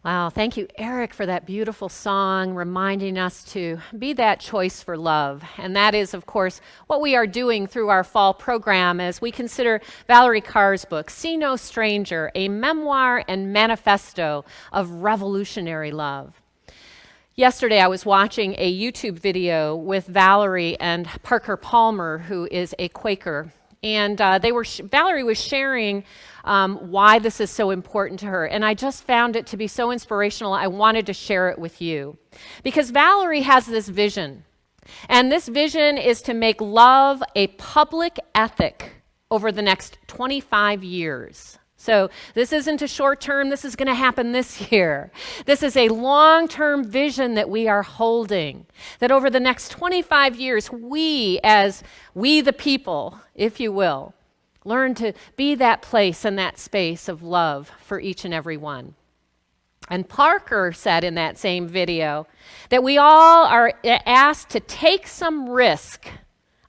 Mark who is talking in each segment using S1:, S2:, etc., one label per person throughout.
S1: Wow, thank you, Eric, for that beautiful song reminding us to be that choice for love. And that is, of course, what we are doing through our fall program as we consider Valerie Carr's book, See No Stranger, a memoir and manifesto of revolutionary love. Yesterday, I was watching a YouTube video with Valerie and Parker Palmer, who is a Quaker. And Valerie was sharing why this is so important to her. And I just found it to be so inspirational. I wanted to share it with you. Because Valerie has this vision. And this vision is to make love a public ethic over the next 25 years. So this isn't a short term, this is going to happen this year. This is a long-term vision that we are holding, that over the next 25 years, we the people, if you will, learn to be that place and that space of love for each and every one. And Parker said in that same video that we all are asked to take some risk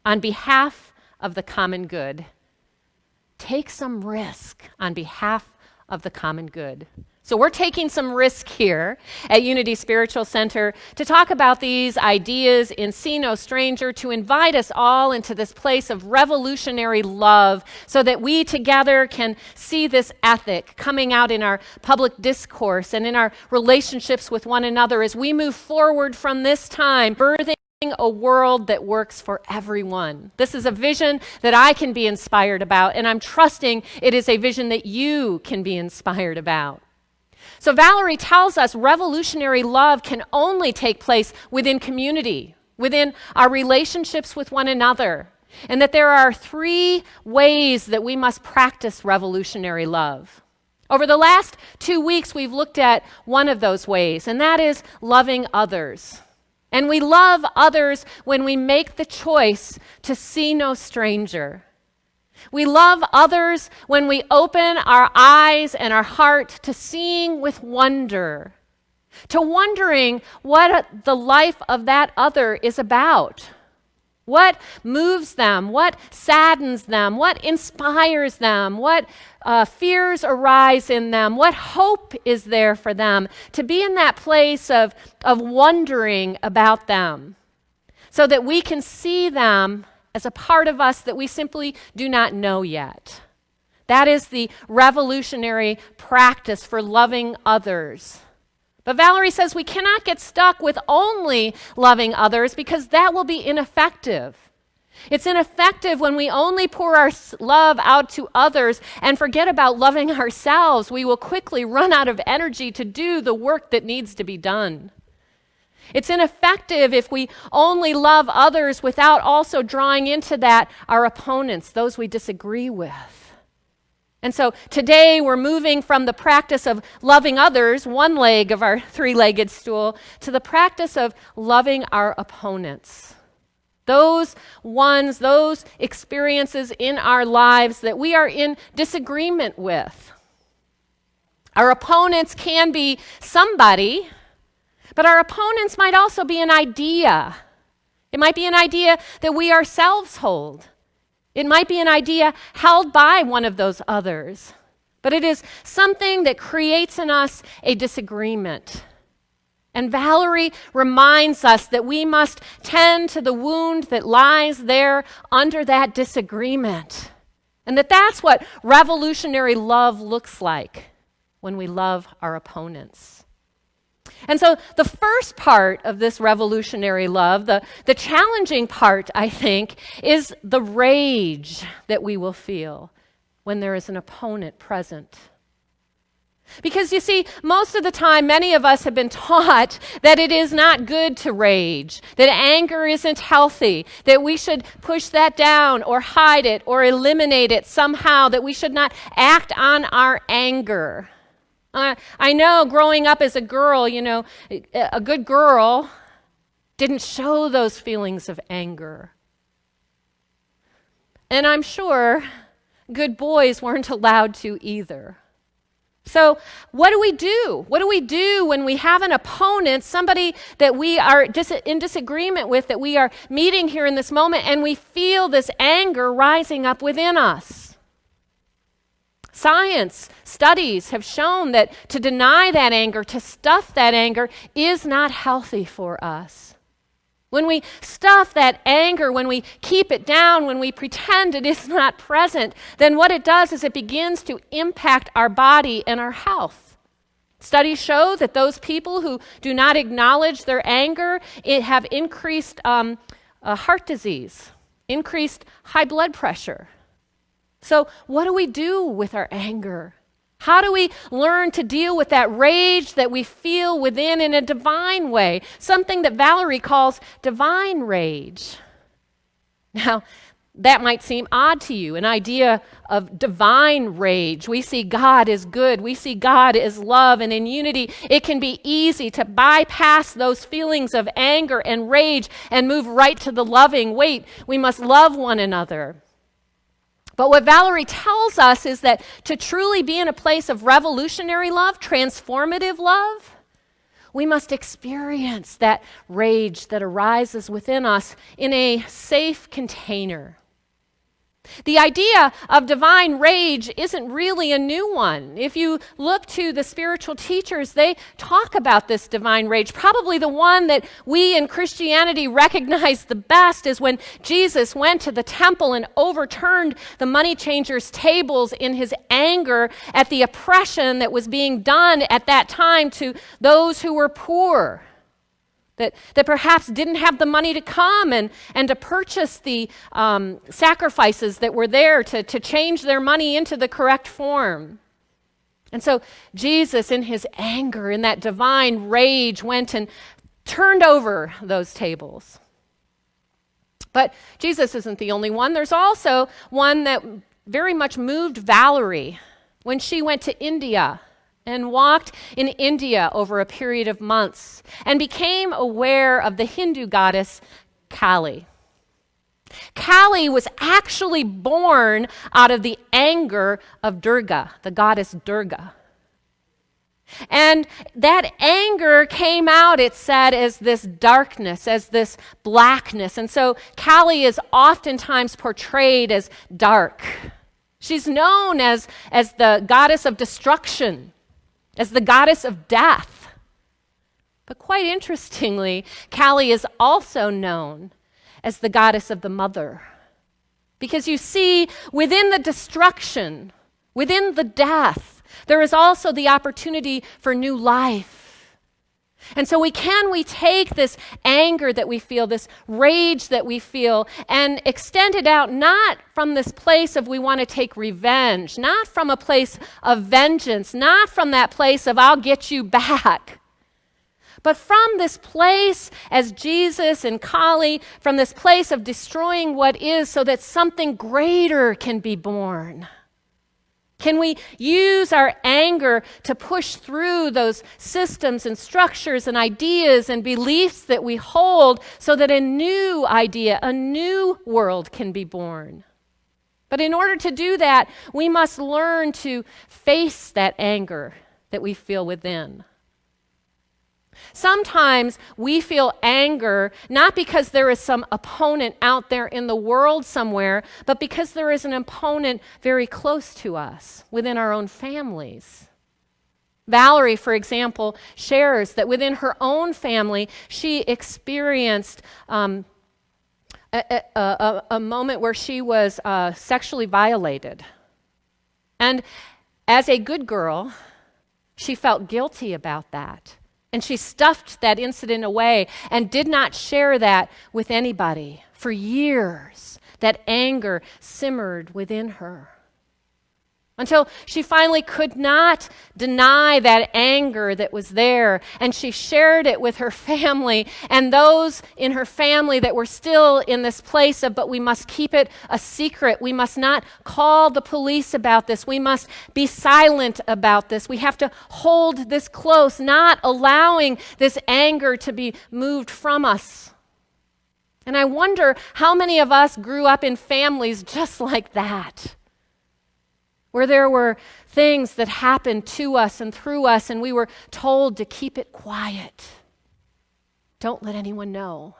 S1: on behalf of the common good. Take some risk on behalf of the common good. So we're taking some risk here at Unity Spiritual Center to talk about these ideas in See No Stranger, to invite us all into this place of revolutionary love so that we together can see this ethic coming out in our public discourse and in our relationships with one another as we move forward from this time, birthing a world that works for everyone. This is a vision that I can be inspired about, and I'm trusting it is a vision that you can be inspired about. So Valerie tells us revolutionary love can only take place within community, within our relationships with one another, and that there are 3 ways that we must practice revolutionary love. Over the last 2 weeks, we've looked at one of those ways, and that is loving others. And we love others when we make the choice to see no stranger. We love others when we open our eyes and our heart to seeing with wonder, to wondering what the life of that other is about. What moves them? What saddens them? What inspires them? What fears arise in them? What hope is there for them? To be in that place of wondering about them so that we can see them as a part of us that we simply do not know yet. That is the revolutionary practice for loving others. But Valerie says we cannot get stuck with only loving others because that will be ineffective. It's ineffective when we only pour our love out to others and forget about loving ourselves. We will quickly run out of energy to do the work that needs to be done. It's ineffective if we only love others without also drawing into that our opponents, those we disagree with. And so today we're moving from the practice of loving others, one leg of our 3-legged stool, to the practice of loving our opponents. Those experiences in our lives that we are in disagreement with. Our opponents can be somebody, but our opponents might also be an idea. It might be an idea that we ourselves hold. It might be an idea held by one of those others, but it is something that creates in us a disagreement. And Valerie reminds us that we must tend to the wound that lies there under that disagreement, and that's what revolutionary love looks like when we love our opponents. And so the first part of this revolutionary love, the challenging part, I think, is the rage that we will feel when there is an opponent present. Because you see, most of the time, many of us have been taught that it is not good to rage, that anger isn't healthy, that we should push that down or hide it or eliminate it somehow, that we should not act on our anger. I know growing up as a girl, a good girl didn't show those feelings of anger. And I'm sure good boys weren't allowed to either. So what do we do? What do we do when we have an opponent, somebody that we are in disagreement with, that we are meeting here in this moment, and we feel this anger rising up within us? Science studies have shown that to deny that anger, to stuff that anger, is not healthy for us. When we stuff that anger, when we keep it down, when we pretend it is not present, then what it does is it begins to impact our body and our health. Studies show that those people who do not acknowledge their anger have increased heart disease, increased high blood pressure. So what do we do with our anger? How do we learn to deal with that rage that we feel within in a divine way? Something that Valerie calls divine rage. Now, that might seem odd to you, an idea of divine rage. We see God as good. We see God as love. And in unity, it can be easy to bypass those feelings of anger and rage and move right to the loving. Wait, we must love one another. But what Valerie tells us is that to truly be in a place of revolutionary love, transformative love, we must experience that rage that arises within us in a safe container. The idea of divine rage isn't really a new one. If you look to the spiritual teachers, they talk about this divine rage. Probably the one that we in Christianity recognize the best is when Jesus went to the temple and overturned the money changers' tables in his anger at the oppression that was being done at that time to those who were poor. That perhaps didn't have the money to come and to purchase the sacrifices that were there to change their money into the correct form. And so Jesus, in his anger, in that divine rage, went and turned over those tables. But Jesus isn't the only one. There's also one that very much moved Valerie when she went to India and walked in India over a period of months and became aware of the Hindu goddess Kali. Kali was actually born out of the anger of Durga, the goddess Durga. And that anger came out, it said, as this darkness, as this blackness. And so Kali is oftentimes portrayed as dark. She's known as the goddess of destruction, as the goddess of death. But quite interestingly, Kali is also known as the goddess of the mother. Because you see, within the destruction, within the death, there is also the opportunity for new life. And so we take this anger that we feel, this rage that we feel, and extend it out not from this place of we want to take revenge, not from a place of vengeance, not from that place of I'll get you back, but from this place as Jesus and Kali, from this place of destroying what is so that something greater can be born. Can we use our anger to push through those systems and structures and ideas and beliefs that we hold so that a new idea, a new world can be born? But in order to do that, we must learn to face that anger that we feel within. Sometimes we feel anger not because there is some opponent out there in the world somewhere, but because there is an opponent very close to us within our own families. Valerie, for example, shares that within her own family, she experienced a moment where she was sexually violated. And as a good girl, she felt guilty about that. And she stuffed that incident away and did not share that with anybody. For years, that anger simmered within her. Until she finally could not deny that anger that was there. And she shared it with her family and those in her family that were still in this place of, but we must keep it a secret. We must not call the police about this. We must be silent about this. We have to hold this close, not allowing this anger to be moved from us. And I wonder how many of us grew up in families just like that, where there were things that happened to us and through us, and we were told to keep it quiet. Don't let anyone know.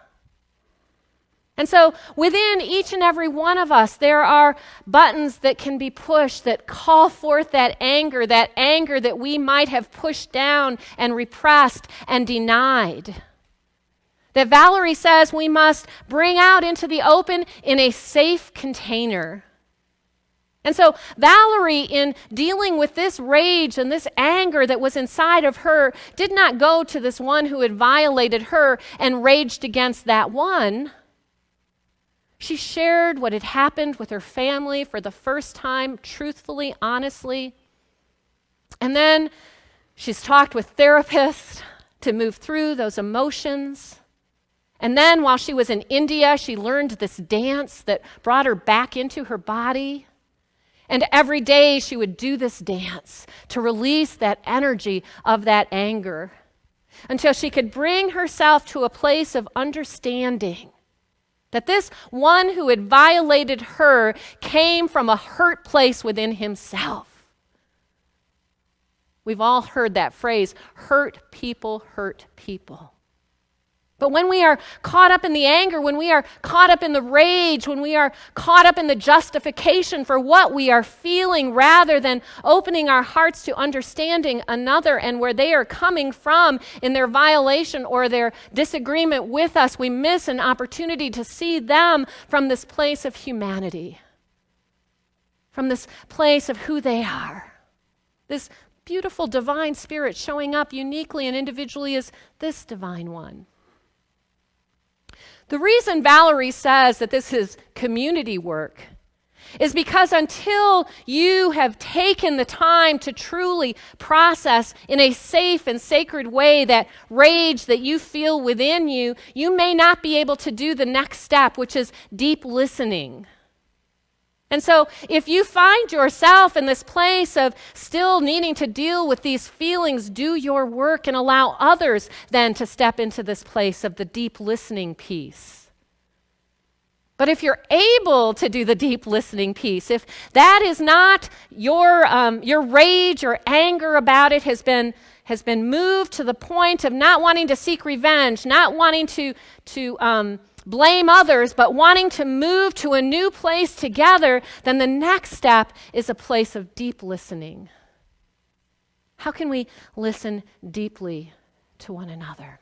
S1: And so within each and every one of us, there are buttons that can be pushed that call forth that anger that we might have pushed down and repressed and denied. That Valerie says we must bring out into the open in a safe container. And so Valerie, in dealing with this rage and this anger that was inside of her, did not go to this one who had violated her and raged against that one. She shared what had happened with her family for the first time, truthfully, honestly. And then she's talked with therapists to move through those emotions. And then while she was in India, she learned this dance that brought her back into her body. And every day she would do this dance to release that energy of that anger until she could bring herself to a place of understanding that this one who had violated her came from a hurt place within himself. We've all heard that phrase, hurt people hurt people. But when we are caught up in the anger, when we are caught up in the rage, when we are caught up in the justification for what we are feeling, rather than opening our hearts to understanding another and where they are coming from in their violation or their disagreement with us, we miss an opportunity to see them from this place of humanity, from this place of who they are. This beautiful divine spirit showing up uniquely and individually as this divine one. The reason Valerie says that this is community work is because until you have taken the time to truly process in a safe and sacred way that rage that you feel within you, you may not be able to do the next step, which is deep listening. And so if you find yourself in this place of still needing to deal with these feelings, do your work and allow others then to step into this place of the deep listening piece. But if you're able to do the deep listening piece, if that is not your rage or anger about it has been moved to the point of not wanting to seek revenge, not wanting to blame others, but wanting to move to a new place together, then the next step is a place of deep listening. How can we listen deeply to one another?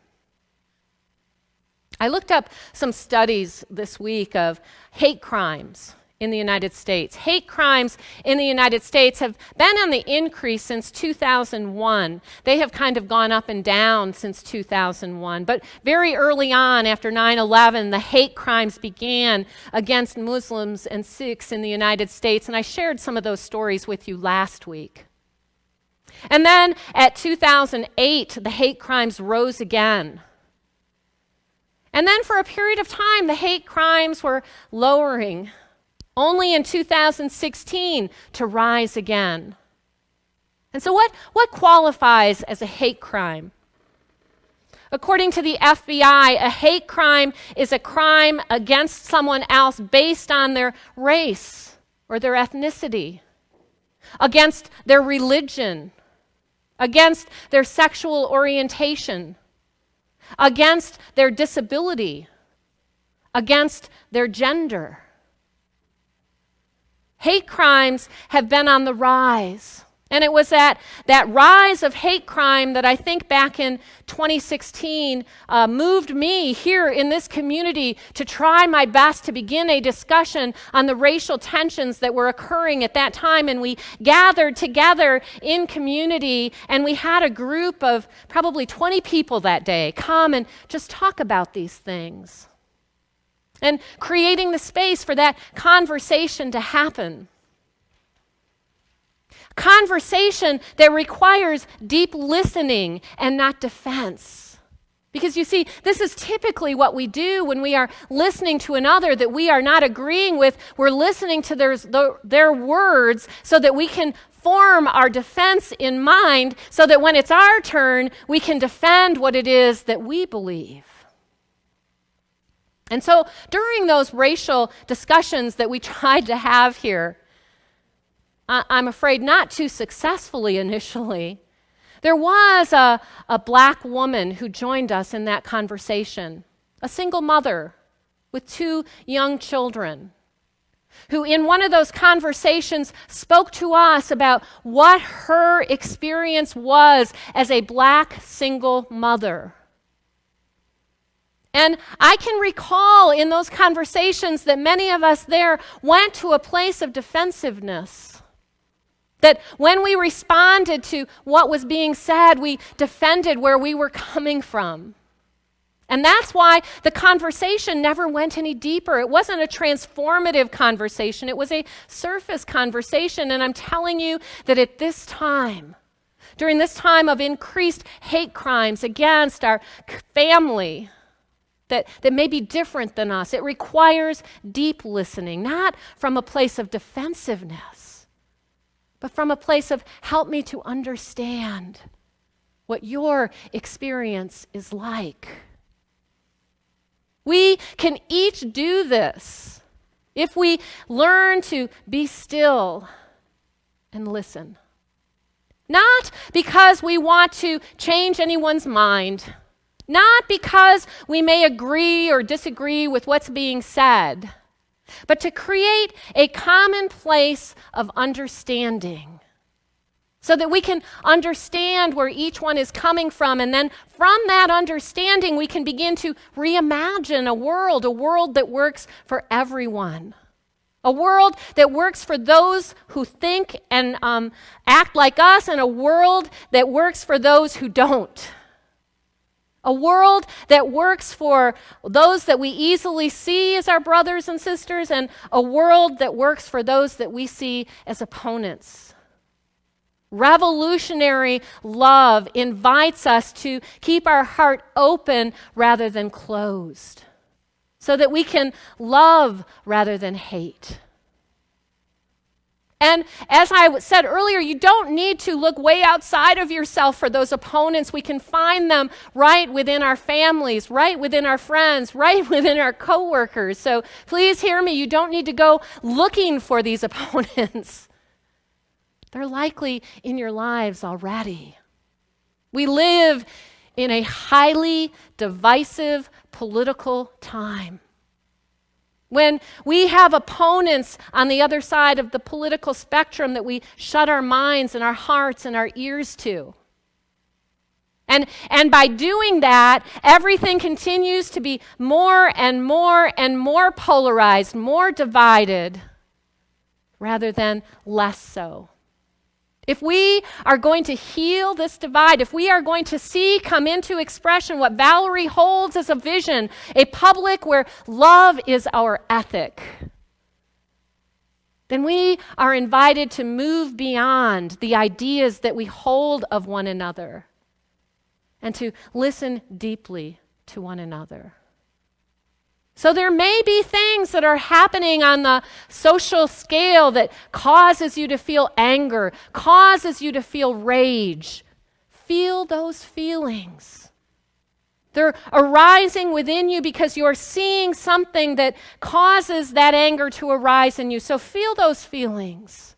S1: I looked up some studies this week of hate crimes in the United States. Hate crimes in the United States have been on the increase since 2001. They have kind of gone up and down since 2001. But very early on, after 9/11, the hate crimes began against Muslims and Sikhs in the United States. And I shared some of those stories with you last week. And then at 2008, the hate crimes rose again. And then for a period of time, the hate crimes were lowering, only in 2016 to rise again. And so what qualifies as a hate crime? According to the FBI, a hate crime is a crime against someone else based on their race or their ethnicity, against their religion, against their sexual orientation, against their disability, against their gender. Hate crimes have been on the rise. And it was that rise of hate crime that I think back in 2016 moved me here in this community to try my best to begin a discussion on the racial tensions that were occurring at that time. And we gathered together in community, and we had a group of probably 20 people that day come and just talk about these things. And creating the space for that conversation to happen. Conversation that requires deep listening and not defense. Because you see, this is typically what we do when we are listening to another that we are not agreeing with. We're listening to their words so that we can form our defense in mind so that when it's our turn, we can defend what it is that we believe. And so during those racial discussions that we tried to have here, I'm afraid not too successfully initially, there was a black woman who joined us in that conversation, a single mother with two young children who in one of those conversations spoke to us about what her experience was as a Black single mother. And I can recall in those conversations that many of us there went to a place of defensiveness. That when we responded to what was being said, we defended where we were coming from. And that's why the conversation never went any deeper. It wasn't a transformative conversation. It was a surface conversation. And I'm telling you that at this time, during this time of increased hate crimes against our family, that may be different than us, it requires deep listening, not from a place of defensiveness, but from a place of help me to understand what your experience is like. We can each do this if we learn to be still and listen. Not because we want to change anyone's mind, not because we may agree or disagree with what's being said, but to create a common place of understanding so that we can understand where each one is coming from. And then from that understanding, we can begin to reimagine a world that works for everyone. A world that works for those who think and act like us, and a world that works for those who don't. A world that works for those that we easily see as our brothers and sisters, and a world that works for those that we see as opponents. Revolutionary love invites us to keep our heart open rather than closed, so that we can love rather than hate. And as I said earlier, you don't need to look way outside of yourself for those opponents. We can find them right within our families, right within our friends, right within our coworkers. So please hear me, you don't need to go looking for these opponents. They're likely in your lives already. We live in a highly divisive political time. When we have opponents on the other side of the political spectrum that we shut our minds and our hearts and our ears to. And by doing that, everything continues to be more and more and more polarized, more divided, rather than less so. If we are going to heal this divide, if we are going to see come into expression what Valerie holds as a vision, a public where love is our ethic, then we are invited to move beyond the ideas that we hold of one another and to listen deeply to one another. So there may be things that are happening on the social scale that causes you to feel anger, causes you to feel rage. Feel those feelings. They're arising within you because you're seeing something that causes that anger to arise in you. So feel those feelings.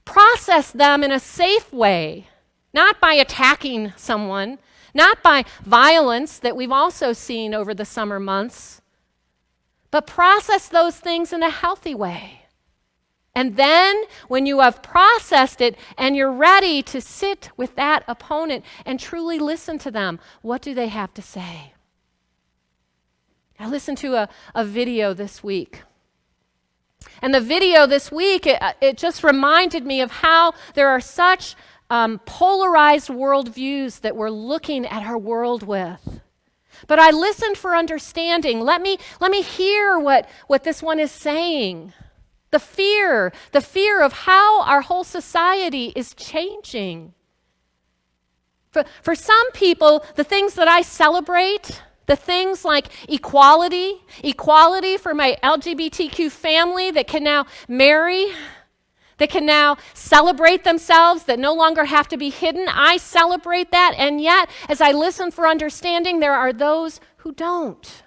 S1: Process them in a safe way, not by attacking someone, not by violence that we've also seen over the summer months, but process those things in a healthy way. And then when you have processed it and you're ready to sit with that opponent and truly listen to them, what do they have to say? I listened to a video this week. And the video this week, it just reminded me of how there are such polarized worldviews that we're looking at our world with. But I listened for understanding. Let me hear what this one is saying. The fear of how our whole society is changing. For some people, the things that I celebrate, the things like equality for my LGBTQ family that can now marry, that can now celebrate themselves, that no longer have to be hidden. I celebrate that, and yet, as I listen for understanding, there are those who don't,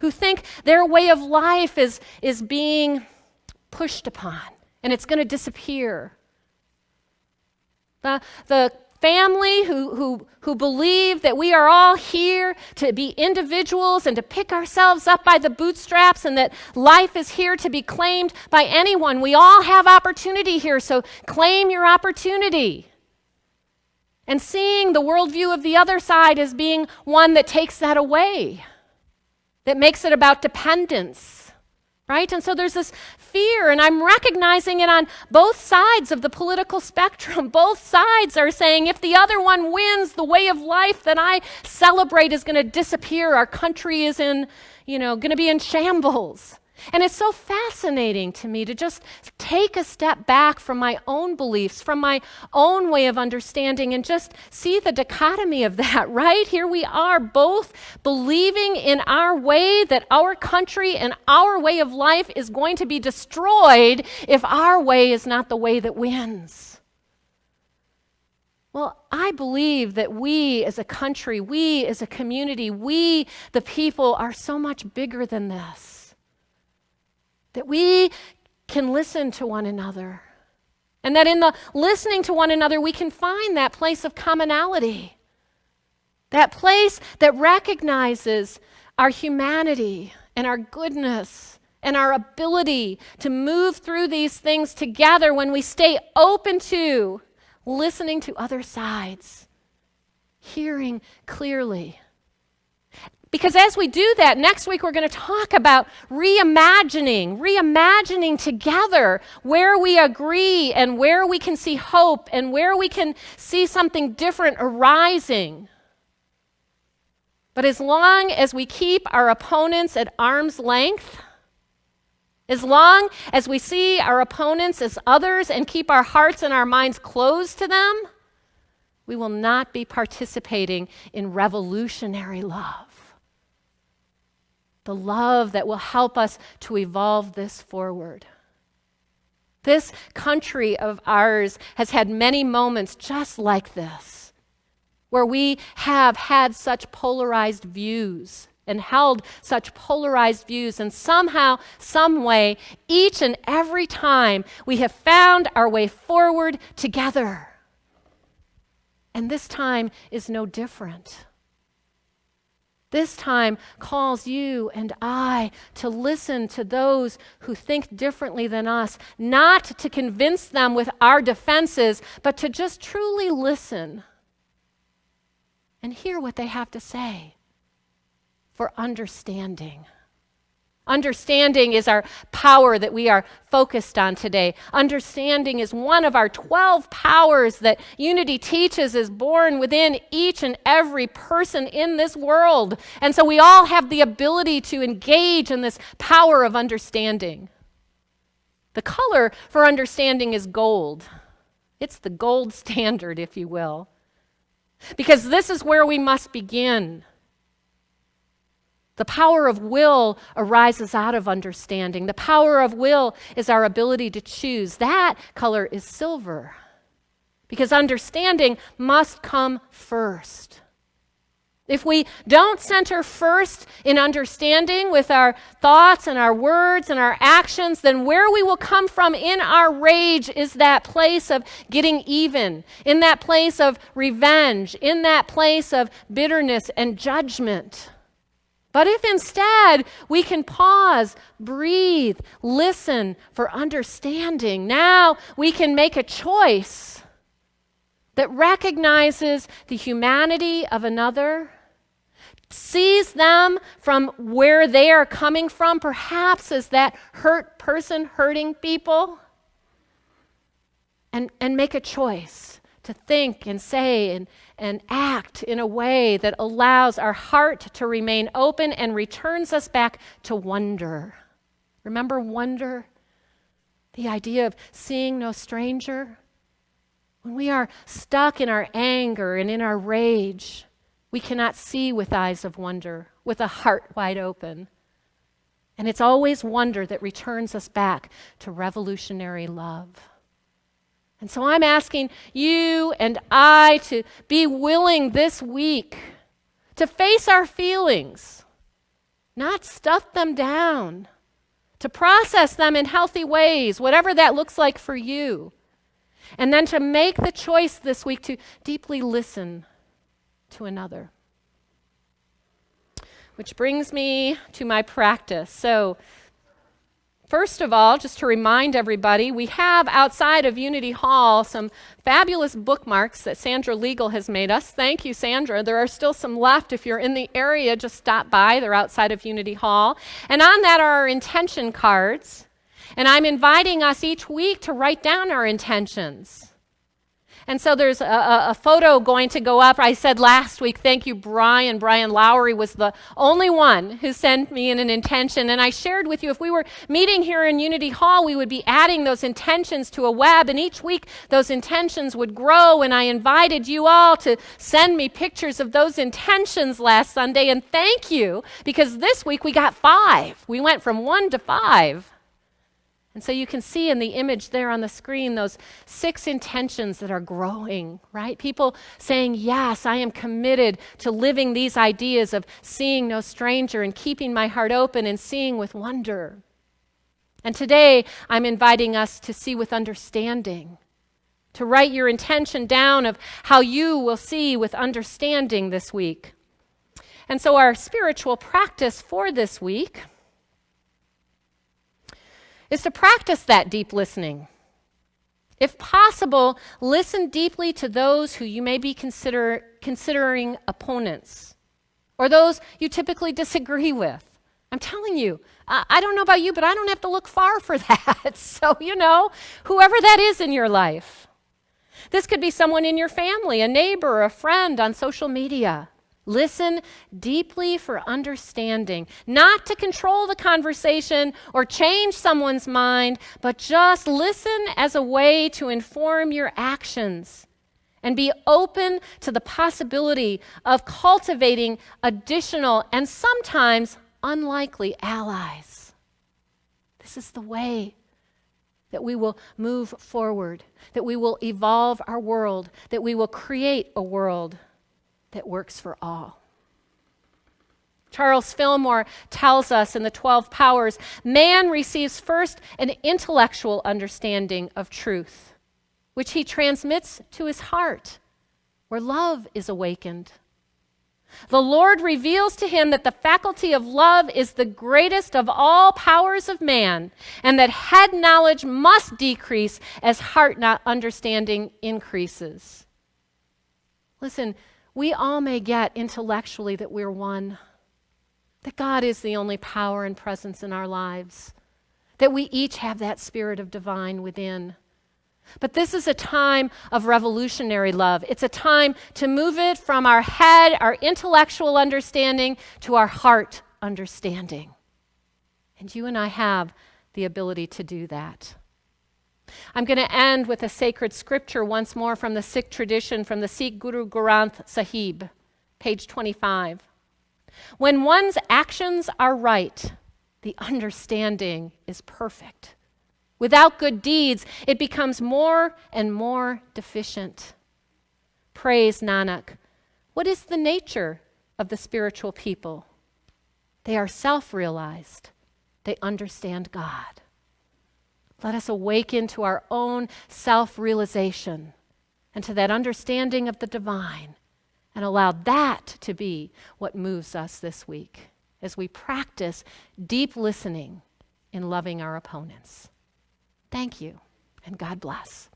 S1: who think their way of life is being pushed upon, and it's going to disappear. The family who believe that we are all here to be individuals and to pick ourselves up by the bootstraps, and that life is here to be claimed by anyone. We all have opportunity here, so claim your opportunity. And seeing the worldview of the other side as being one that takes that away, that makes it about dependence, right? And so there's this fear, and I'm recognizing it on both sides of the political spectrum. Both sides are saying, if the other one wins, the way of life that I celebrate is going to disappear. Our country is going to be in shambles. And it's so fascinating to me to just take a step back from my own beliefs, from my own way of understanding, and just see the dichotomy of that, right? Here we are both believing in our way that our country and our way of life is going to be destroyed if our way is not the way that wins. Well, I believe that we as a country, we as a community, we, the people, are so much bigger than this. That we can listen to one another. And that in the listening to one another, we can find that place of commonality. That place that recognizes our humanity and our goodness and our ability to move through these things together when we stay open to listening to other sides, hearing clearly. Because as we do that, next week we're going to talk about reimagining together where we agree and where we can see hope and where we can see something different arising. But as long as we keep our opponents at arm's length, as long as we see our opponents as others and keep our hearts and our minds closed to them, we will not be participating in revolutionary love. The love that will help us to evolve this forward. This country of ours has had many moments just like this, where we have had such polarized views and held such polarized views, and somehow, some way, each and every time, we have found our way forward together. And this time is no different. This time calls you and I to listen to those who think differently than us, not to convince them with our defenses, but to just truly listen and hear what they have to say for understanding. Understanding is our power that we are focused on today. Understanding is one of our 12 powers that Unity teaches is born within each and every person in this world. And so we all have the ability to engage in this power of understanding. The color for understanding is gold. It's the gold standard, if you will. Because this is where we must begin. The power of will arises out of understanding. The power of will is our ability to choose. That color is silver, because understanding must come first. If we don't center first in understanding with our thoughts and our words and our actions, then where we will come from in our rage is that place of getting even, in that place of revenge, in that place of bitterness and judgment. But if instead we can pause, breathe, listen for understanding, now we can make a choice that recognizes the humanity of another, sees them from where they are coming from, perhaps as that hurt person hurting people, and make a choice to think and say and act in a way that allows our heart to remain open and returns us back to wonder. Remember wonder? The idea of seeing no stranger? When we are stuck in our anger and in our rage, we cannot see with eyes of wonder, with a heart wide open. And it's always wonder that returns us back to revolutionary love. And so I'm asking you and I to be willing this week to face our feelings, not stuff them down, to process them in healthy ways, whatever that looks like for you, And then to make the choice this week to deeply listen to another. Which brings me to my practice. So, first of all, just to remind everybody, we have outside of Unity Hall some fabulous bookmarks that Sandra Legal has made us. Thank you, Sandra. There are still some left. If you're in the area, just stop by. They're outside of Unity Hall. And on that are our intention cards. And I'm inviting us each week to write down our intentions. And so there's a photo going to go up. I said last week, thank you, Brian. Brian Lowry was the only one who sent me in an intention. And I shared with you, if we were meeting here in Unity Hall, we would be adding those intentions to a web. And each week, those intentions would grow. And I invited you all to send me pictures of those intentions last Sunday. And thank you, because this week we got 5. We went from 1 to 5. And so you can see in the image there on the screen those 6 intentions that are growing, right? People saying, yes, I am committed to living these ideas of seeing no stranger and keeping my heart open and seeing with wonder. And today I'm inviting us to see with understanding, to write your intention down of how you will see with understanding this week. And so our spiritual practice for this week is to practice that deep listening. If possible, listen deeply to those who you may be considering opponents or those you typically disagree with. I'm telling you, I don't know about you, but I don't have to look far for that. So, whoever that is in your life. This could be someone in your family, a neighbor, a friend on social media. Listen deeply for understanding, not to control the conversation or change someone's mind, but just listen as a way to inform your actions and be open to the possibility of cultivating additional and sometimes unlikely allies. This is the way that we will move forward, that we will evolve our world, that we will create a world that works for all. Charles Fillmore tells us in the 12 Powers, man receives first an intellectual understanding of truth, which he transmits to his heart, where love is awakened. The Lord reveals to him that the faculty of love is the greatest of all powers of man, and that head knowledge must decrease as heart understanding increases. Listen, we all may get intellectually that we're one, that God is the only power and presence in our lives, that we each have that spirit of divine within. But this is a time of revolutionary love. It's a time to move it from our head, our intellectual understanding, to our heart understanding. And you and I have the ability to do that. I'm going to end with a sacred scripture once more from the Sikh tradition, from the Sikh Guru Granth Sahib, page 25. When one's actions are right, the understanding is perfect. Without good deeds, it becomes more and more deficient. Praise Nanak. What is the nature of the spiritual people? They are self-realized. They understand God. Let us awaken to our own self-realization and to that understanding of the divine, and allow that to be what moves us this week as we practice deep listening in loving our opponents. Thank you, and God bless.